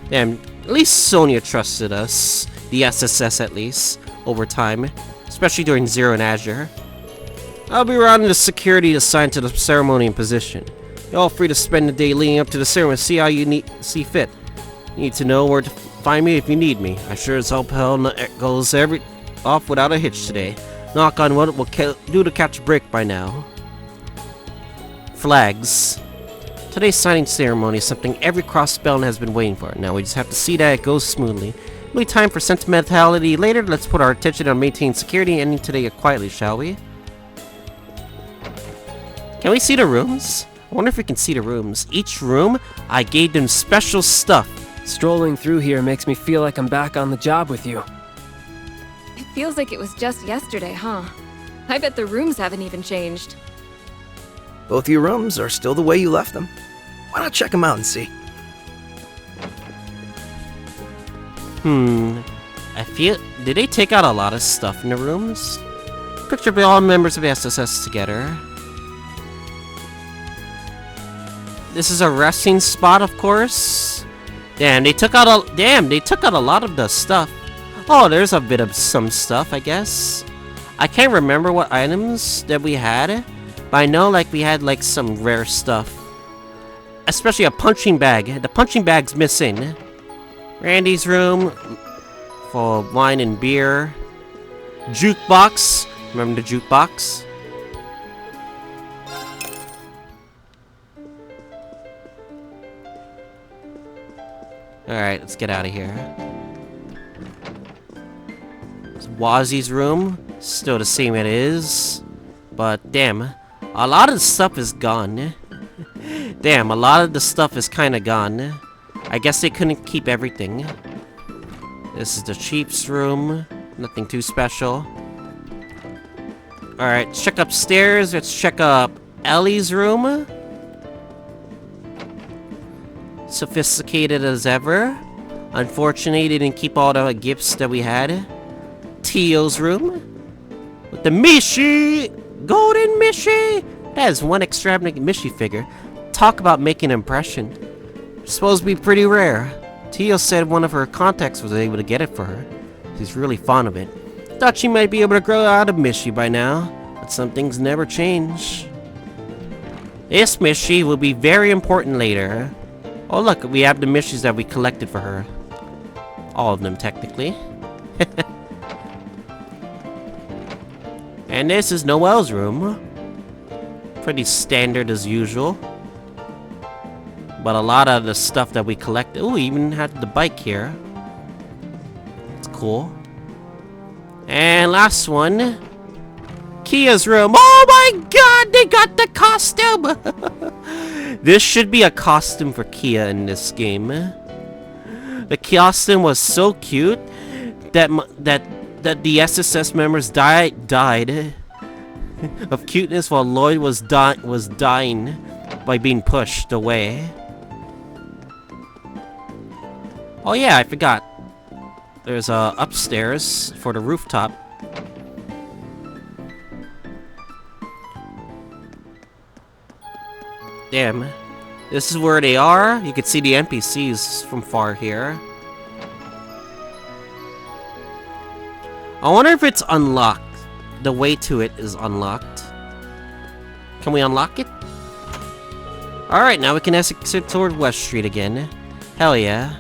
Damn, at least Sonia trusted us. The SSS at least, over time. Especially during Zero and Azure. I'll be around in the security assigned to the ceremony and position. You're all free to spend the day leading up to the ceremony, see how you see fit. You need to know where to find me if you need me. I sure as hope hell goes off without a hitch today. Knock on wood, we'll do to catch a break by now. Flags. Today's signing ceremony is something every Crossbell has been waiting for. Now we just have to see that it goes smoothly. It'll be time for sentimentality later. Let's put our attention on maintaining security and ending today quietly, shall we? Can we see the rooms? I wonder if we can see the rooms. Each room, I gave them special stuff. Strolling through here makes me feel like I'm back on the job with you. It feels like it was just yesterday, huh? I bet the rooms haven't even changed. Both your rooms are still the way you left them. Why not check them out and see? I feel... Did they take out a lot of stuff in the rooms? Picture of all members of SSS together. This is a resting spot, of course. Damn, they took out a lot of the stuff. Oh, there's a bit of some stuff, I guess. I can't remember what items that we had, but I know like we had like some rare stuff. Especially a punching bag. The punching bag's missing. Randy's room full of wine and beer. Jukebox. Remember the jukebox? Alright, let's get out of here. It's Wazy's room. Still the same it is. But damn, a lot of the stuff is gone. Damn, a lot of the stuff is kinda gone. I guess they couldn't keep everything. This is the Chief's room. Nothing too special. Alright, check upstairs. Let's check up Ellie's room. Sophisticated as ever. Unfortunately, they didn't keep all the gifts that we had. Tio's room. With the Mishi! Golden Mishi! That is one extravagant Mishi figure. Talk about making an impression. It's supposed to be pretty rare. Tio said one of her contacts was able to get it for her. She's really fond of it. Thought she might be able to grow out of Mishi by now, but some things never change. This Mishi will be very important later. Oh look, we have the Mishis that we collected for her. All of them, technically. And this is Noel's room. Pretty standard as usual. But a lot of the stuff that we collected... Ooh, we even had the bike here. It's cool. And last one. Kia's room. Oh my god, they got the costume! This should be a costume for Kia in this game. The costume was so cute that the SSS members died of cuteness while Lloyd was dying by being pushed away. Oh yeah, I forgot. There's upstairs for the rooftop. Damn. This is where they are. You can see the NPCs from far here. I wonder if it's unlocked. The way to it is unlocked. Can we unlock it? Alright, now we can exit toward West Street again. Hell yeah.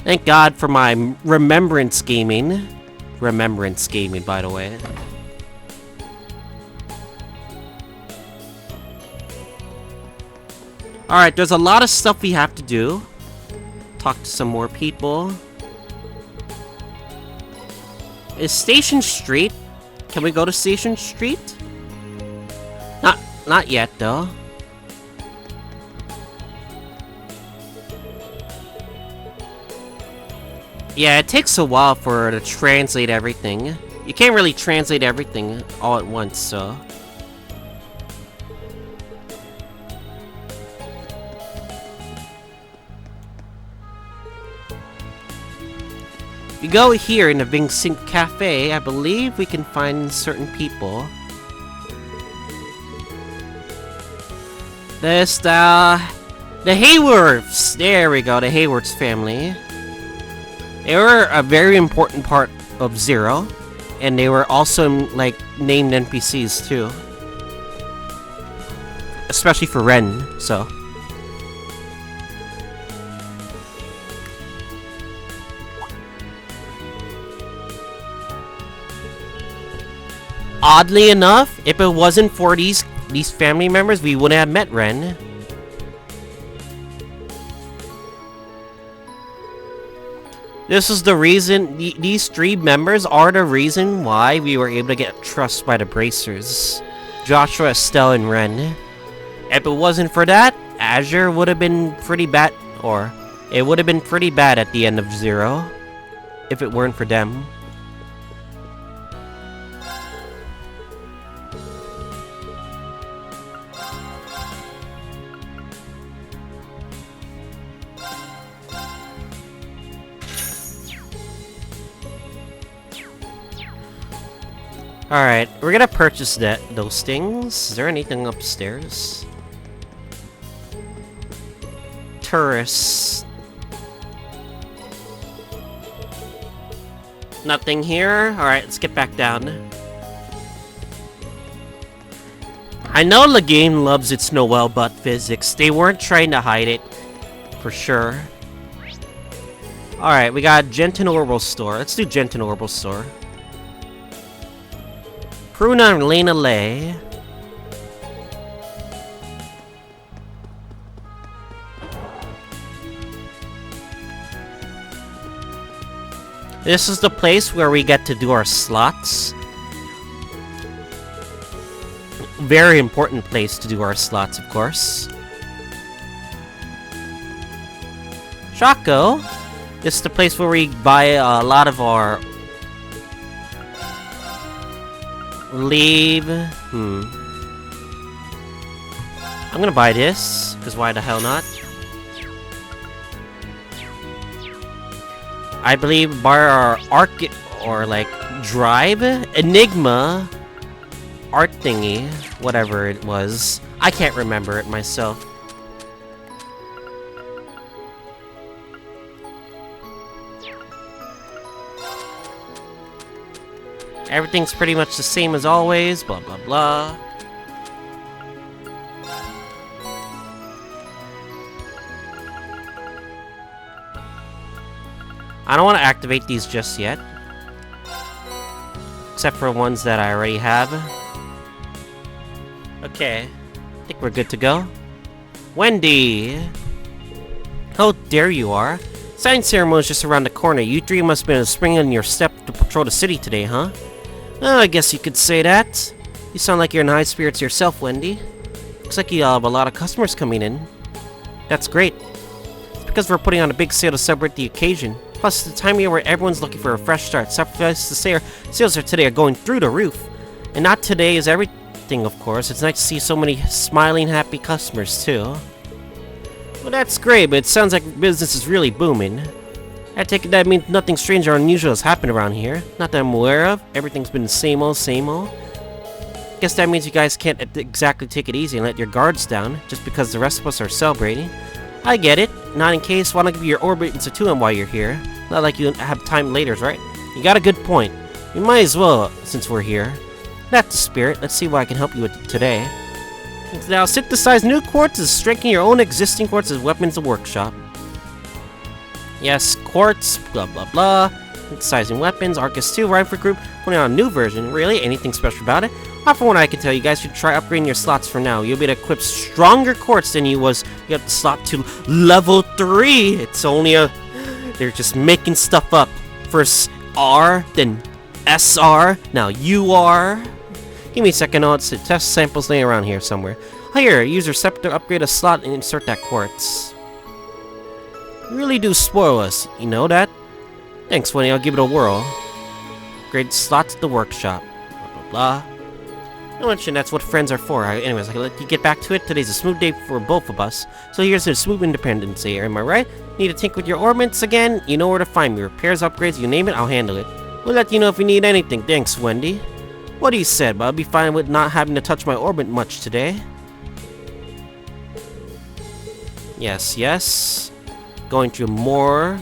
Thank God for my remembrance gaming. remembrance gave me, by the way. Alright, there's a lot of stuff we have to do. Talk to some more people. Is Station Street? Can we go to Station Street? Not yet, though. Yeah, it takes a while for to translate everything. You can't really translate everything all at once, so... If you go here in the Vincent Cafe, I believe we can find certain people. There's the Hayworths! There we go, the Hayworths family. They were a very important part of Zero, and they were also, like, named NPCs too. Especially for Ren, so... Oddly enough, if it wasn't for these family members, we wouldn't have met Ren. This is the reason, these three members are the reason why we were able to get trust by the Bracers. Joshua, Estelle, and Ren. If it wasn't for that, Azure would have been pretty bad, or it would have been pretty bad at the end of Zero. If it weren't for them. Alright, we're gonna purchase those things. Is there anything upstairs? Tourists. Nothing here? Alright, let's get back down. I know the game loves its Noel butt physics. They weren't trying to hide it. For sure. Alright, we got Gentle Orbital Store. Let's do Gentle Orbital Store. Pruna and Lena Lay. This is the place where we get to do our slots. Very important place to do our slots, of course. Shaco. This is the place where we buy a lot of our... Leave. I'm gonna buy this, because why the hell not? I believe buy our arc or like drive Enigma art thingy, whatever it was. I can't remember it myself. Everything's pretty much the same as always, blah blah blah. I don't want to activate these just yet. Except for ones that I already have. Okay. I think we're good to go. Wendy! How dare you are? Signing ceremony is just around the corner. You three must have been a spring in your step to patrol the city today, huh? Well, I guess you could say that. You sound like you're in high spirits yourself, Wendy. Looks like you have a lot of customers coming in. That's great. It's because we're putting on a big sale to celebrate the occasion. Plus, it's the time of year where everyone's looking for a fresh start. Suffice to say, our sales today are going through the roof. And not today is everything, of course. It's nice to see so many smiling, happy customers, too. Well, that's great, but it sounds like business is really booming. I take it that means nothing strange or unusual has happened around here. Not that I'm aware of. Everything's been the same old, same old. Guess that means you guys can't exactly take it easy and let your guards down, just because the rest of us are celebrating. I get it. Not in case, why not give you your orbit into 2M while you're here? Not like you have time later, right? You got a good point. We might as well, since we're here. That's the spirit. Let's see what I can help you with today. Now, synthesize new quartz, strengthen your own existing quartz as weapons in the workshop. Yes, quartz, blah blah blah. Synthesizing weapons, Arcus 2, Rhyme for Group, putting out a new version. Really? Anything special about it? For one, I can tell you guys should try upgrading your slots for now. You'll be able to equip stronger quartz than you got the slot to level 3. It's only they're just making stuff up. First R, then SR, now UR. Give me a second, I'll test samples laying around here somewhere. Oh, here, use your scepter, upgrade a slot, and insert that quartz. You really do spoil us, you know that? Thanks, Winnie, I'll give it a whirl. Upgrade slots at the workshop. Blah, blah, blah. I mentioned that's what friends are for. Anyways, I can let you get back to it. Today's a smooth day for both of us. So here's a smooth independence day, am I right? Need to tinker with your orbits again? You know where to find me. Repairs, upgrades, you name it, I'll handle it. We'll let you know if you need anything. Thanks, Wendy. What he said, but I'll be fine with not having to touch my orbit much today. Yes, yes. Going through more.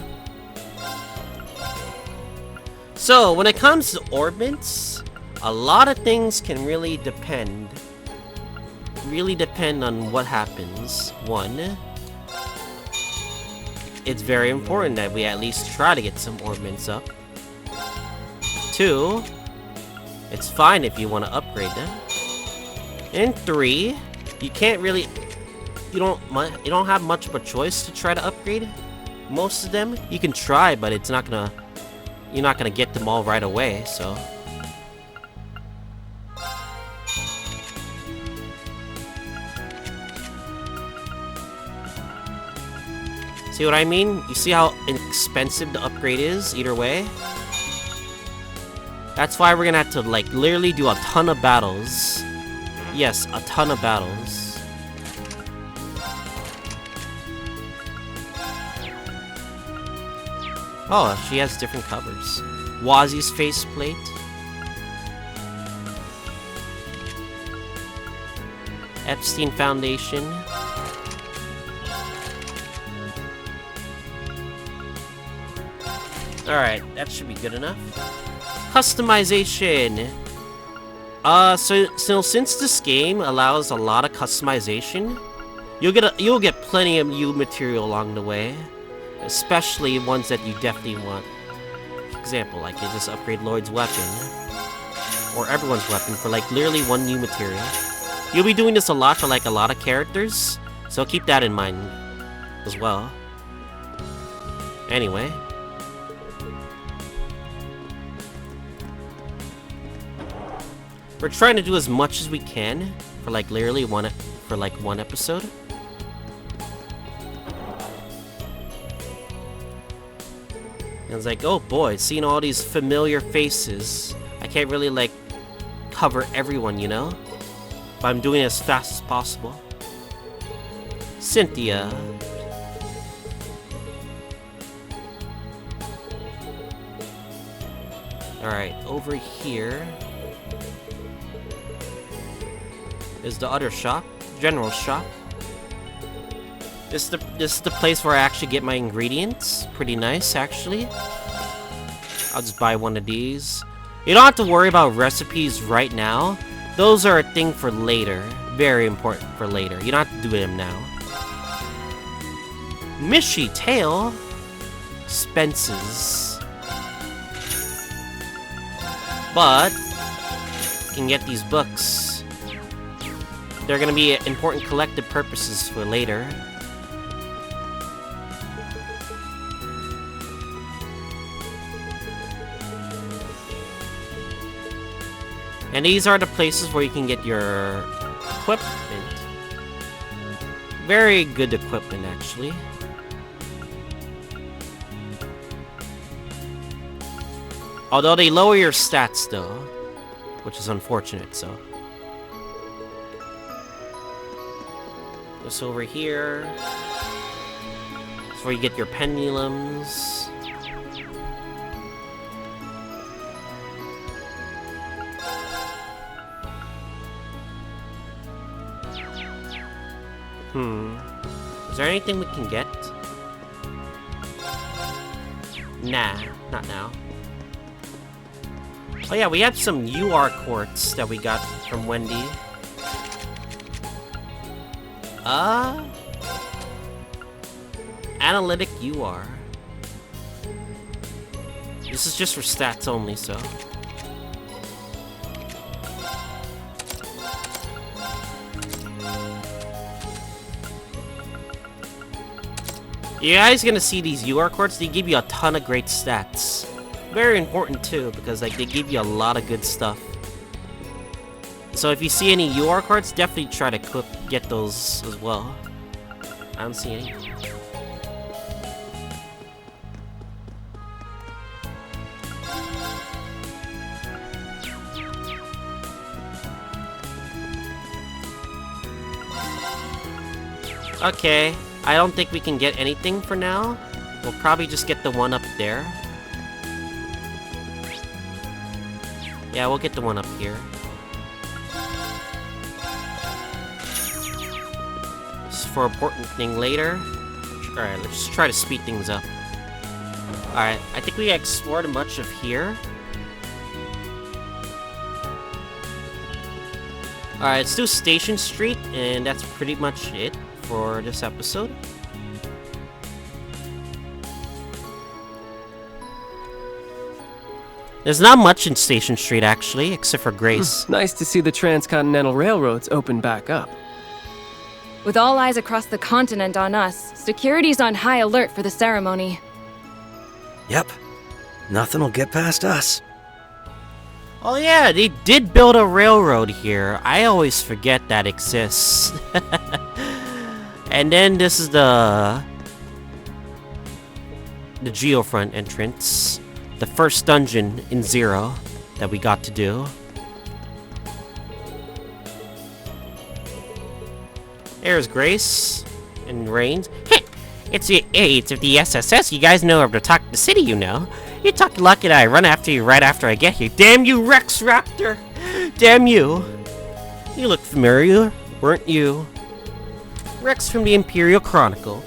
So, when it comes to orbits, a lot of things can really depend on what happens. One, it's very important that we at least try to get some orbits up. Two, it's fine if you want to upgrade them. And three, you can't really, you don't have much of a choice to try to upgrade most of them. You can try, but it's not gonna, you're not gonna get them all right away, so. See what I mean? You see how expensive the upgrade is either way? That's why we're gonna have to, like, literally do a ton of battles. Yes, a ton of battles. Oh, she has different covers. Wazy's faceplate. Epstein Foundation. Alright, that should be good enough. Customization. So since this game allows a lot of customization, you'll get plenty of new material along the way, especially ones that you definitely want. For example, like you just upgrade Lloyd's weapon or everyone's weapon for like literally one new material. You'll be doing this a lot for like a lot of characters, so keep that in mind as well. Anyway. We're trying to do as much as we can for like literally one episode. And it's like, oh boy, seeing all these familiar faces. I can't really like cover everyone, you know? But I'm doing it as fast as possible. Cynthia. Alright, over here is the other shop, general shop. This is the place where I actually get my ingredients. Pretty nice, actually. I'll just buy one of these. You don't have to worry about recipes right now. Those are a thing for later. Very important for later. You don't have to do them now. Mishy Tail. Expenses. But you can get these books. They're gonna be important collective purposes for later. And these are the places where you can get your equipment. Very good equipment, actually. Although they lower your stats, though. Which is unfortunate, so. This over here. That's where you get your pendulums. Is there anything we can get? Nah, not now. Oh yeah, we have some UR quartz that we got from Wendy. Analytic UR. This is just for stats only, so. You guys gonna see these UR cards, they give you a ton of great stats. Very important too, because like they give you a lot of good stuff. So if you see any UR cards, definitely try to get those as well. I don't see any. Okay, I don't think we can get anything for now. We'll probably just get the one up there. Yeah, we'll get the one up here. This is for important thing later. Alright, let's just try to speed things up. Alright, I think we explored much of here. Alright, let's do Station Street, and that's pretty much it for this episode. There's not much in Station Street, actually, except for Grace. Nice to see the transcontinental railroads open back up. With all eyes across the continent on us, security's on high alert for the ceremony. Yep. Nothing will get past us. Oh yeah, they did build a railroad here. I always forget that exists. And then this is the Geofront entrance. The first dungeon in Zero that we got to do. There's Grace and Reigns. Hey, it's of the SSS. You guys know of the Talk the City, you know. You talk lucky that I run after you right after I get here. Damn you, Rex Raptor! Damn you! You look familiar, weren't you? Rex from the Imperial Chronicle.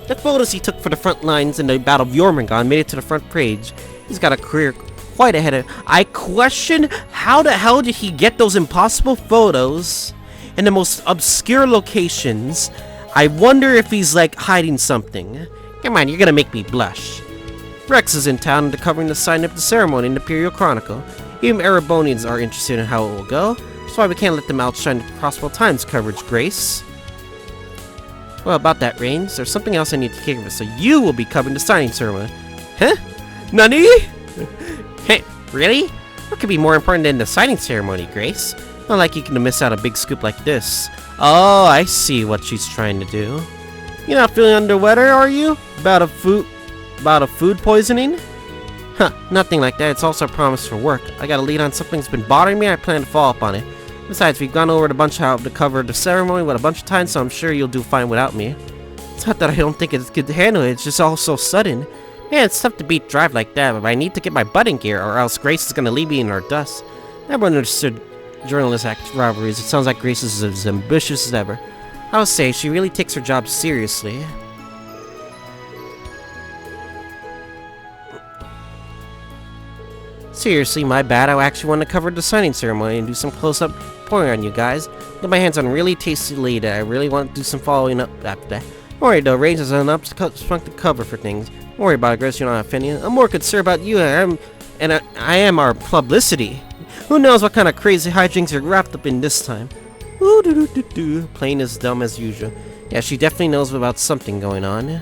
The photos he took for the front lines in the Battle of Jormungand made it to the front page. He's got a career quite ahead of... I question how the hell did he get those impossible photos in the most obscure locations. I wonder if he's like hiding something. Come on, you're gonna make me blush. Rex is in town and covering the sign of the ceremony in the Imperial Chronicle. Even Erebonians are interested in how it will go. That's why we can't let them outshine the Crossbell Times coverage, Grace. Well, about that, Reigns, there's something else I need to take care of, so you will be covering the signing ceremony. Huh? Nani? Hey, really? What could be more important than the signing ceremony, Grace? Not like you can miss out a big scoop like this. Oh, I see what she's trying to do. You're not feeling under weather, are you? About a food poisoning? Huh, nothing like that. It's also a promise for work. I got a lead on something that's been bothering me. I plan to follow up on it. Besides, we've gone over it a bunch how to cover the ceremony with a bunch of times, so I'm sure you'll do fine without me. It's not that I don't think it's good to handle it. It's just all so sudden. Man, it's tough to beat drive like that, but I need to get my butt in gear, or else Grace is gonna leave me in her dust. Never understood journalist rivalries. It sounds like Grace is as ambitious as ever. I would say she really takes her job seriously. Seriously, my bad. I actually want to cover the signing ceremony and do some close-up pouring on you guys. Get my hands on really tasty lead. I really want to do some following up after that. Don't worry though, Reigns is enough to cover for things. Don't worry about it, Grace. You don't have any. I'm more concerned about you. I am our publicity. Who knows what kind of crazy hijinks you're wrapped up in this time? Ooh, plain as dumb as usual. Yeah, she definitely knows about something going on.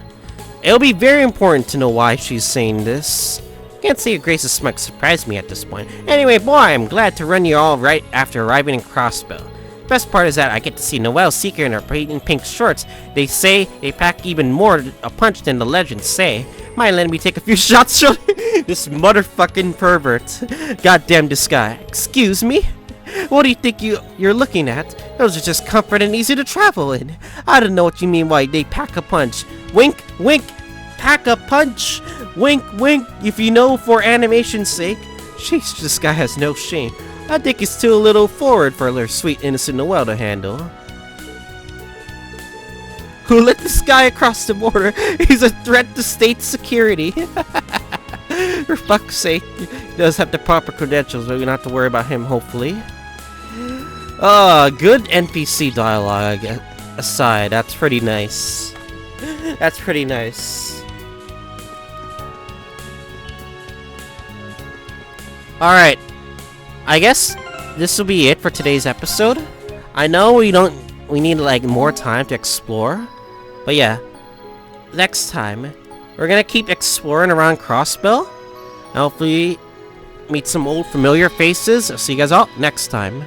It'll be very important to know why she's saying this. Can't say Grace's smug surprised me at this point. Anyway, boy, I'm glad to run you all right after arriving in Crossbell. Best part is that I get to see Noel Seeker in her pink shorts. They say they pack even more a punch than the legends say. Might let me take a few shots. This motherfucking pervert. Goddamn this guy. Excuse me? What do you think you're looking at? Those are just comfort and easy to travel in. I don't know what you mean by they pack a punch. Wink, wink. Pack a punch. Wink, wink. If you know for animation's sake. Sheesh, this guy has no shame. I think he's too a little forward for their sweet innocent Noel to handle. Who let this guy across the border? He's a threat to state security. For fuck's sake. He does have the proper credentials, but we don't have to worry about him, hopefully. Good NPC dialogue aside. That's pretty nice. That's pretty nice. Alright. I guess this will be it for today's episode. I know we need like more time to explore. But yeah. Next time, we're gonna keep exploring around Crossbell. And hopefully meet some old familiar faces. I'll see you guys all next time.